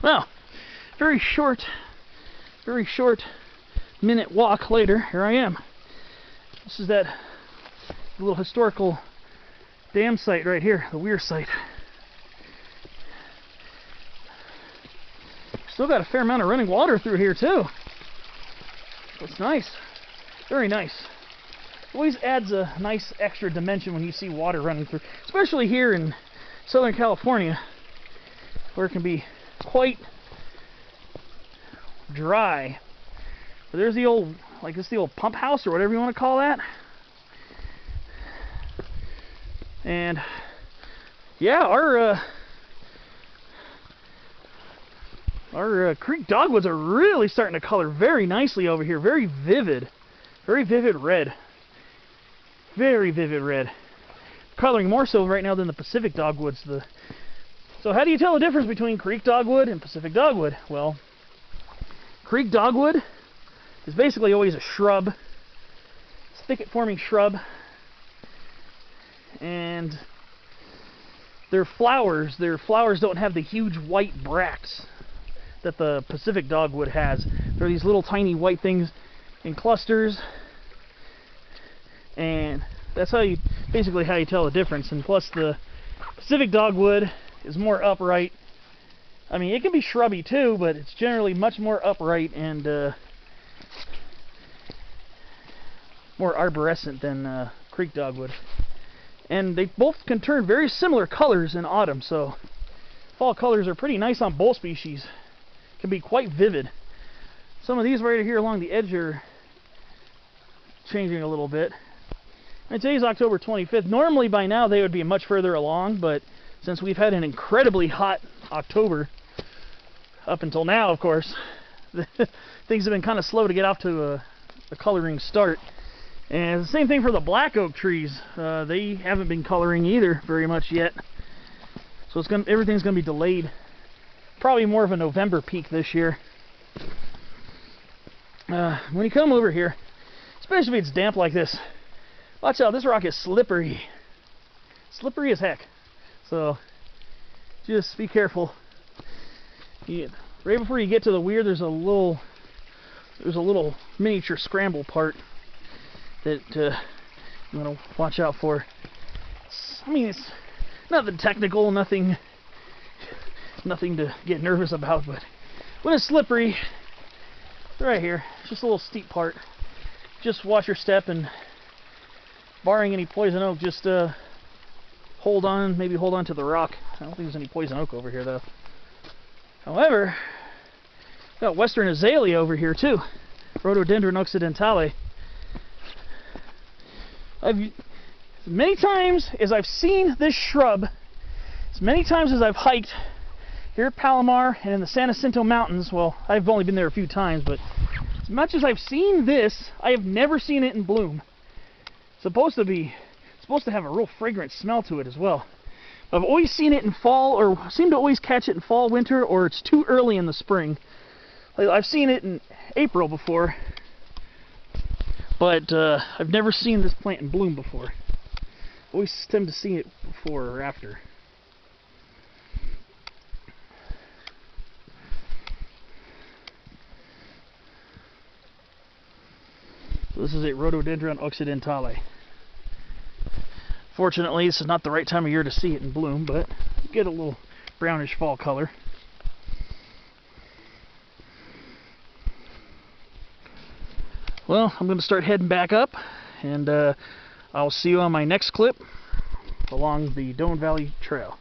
Well, very short minute walk later, here I am. This is that little historical dam site right here, the Weir site. Still got a fair amount of running water through here too. It's nice, very nice. It always adds a nice extra dimension when you see water running through, especially here in Southern California, where it can be quite dry. But there's the old, like this, the old pump house or whatever you want to call that. And yeah, our creek dogwoods are really starting to color very nicely over here. Very vivid red. Very vivid red. Coloring more so right now than the Pacific dogwoods. So how do you tell the difference between creek dogwood and Pacific dogwood? Well, creek dogwood is basically always a shrub. It's a thicket-forming shrub. And their flowers don't have the huge white bracts that the Pacific dogwood has. They're these little tiny white things in clusters, and that's basically how you tell the difference. And plus, the Pacific dogwood is more upright. I mean, it can be shrubby too, but it's generally much more upright and more arborescent than creek dogwood. And they both can turn very similar colors in autumn, so fall colors are pretty nice on both species. Can be quite vivid. Some of these right here along the edge are changing a little bit. And today's October 25th. Normally by now they would be much further along, but since we've had an incredibly hot October, up until now, of course, things have been kind of slow to get off to a coloring start. And the same thing for the black oak trees. They haven't been coloring either very much yet. So everything's going to be delayed. Probably more of a November peak this year. When you come over here, especially if it's damp like this, watch out, this rock is slippery. Slippery as heck. So just be careful. Right before you get to the Weir, there's a little miniature scramble part that you want to watch out for. I mean, it's nothing technical, nothing to get nervous about, but when it's slippery, right here, it's just a little steep part. Just watch your step, and barring any poison oak, just hold on to the rock. I don't think there's any poison oak over here though. However, got western azalea over here too, Rhododendron occidentale. As many times as I've seen this shrub, as many times as I've hiked here at Palomar and in the San Jacinto Mountains, well, I've only been there a few times, but as much as I've seen this, I have never seen it in bloom. It's supposed to have a real fragrant smell to it as well. I've always seen it in fall, or seem to always catch it in fall, winter, or it's too early in the spring. I've seen it in April before, but I've never seen this plant in bloom before. Always tend to see it before or after. So this is a Rhododendron occidentale. Fortunately, this is not the right time of year to see it in bloom, but you get a little brownish fall color. Well, I'm going to start heading back up, and I'll see you on my next clip along the Doane Valley Trail.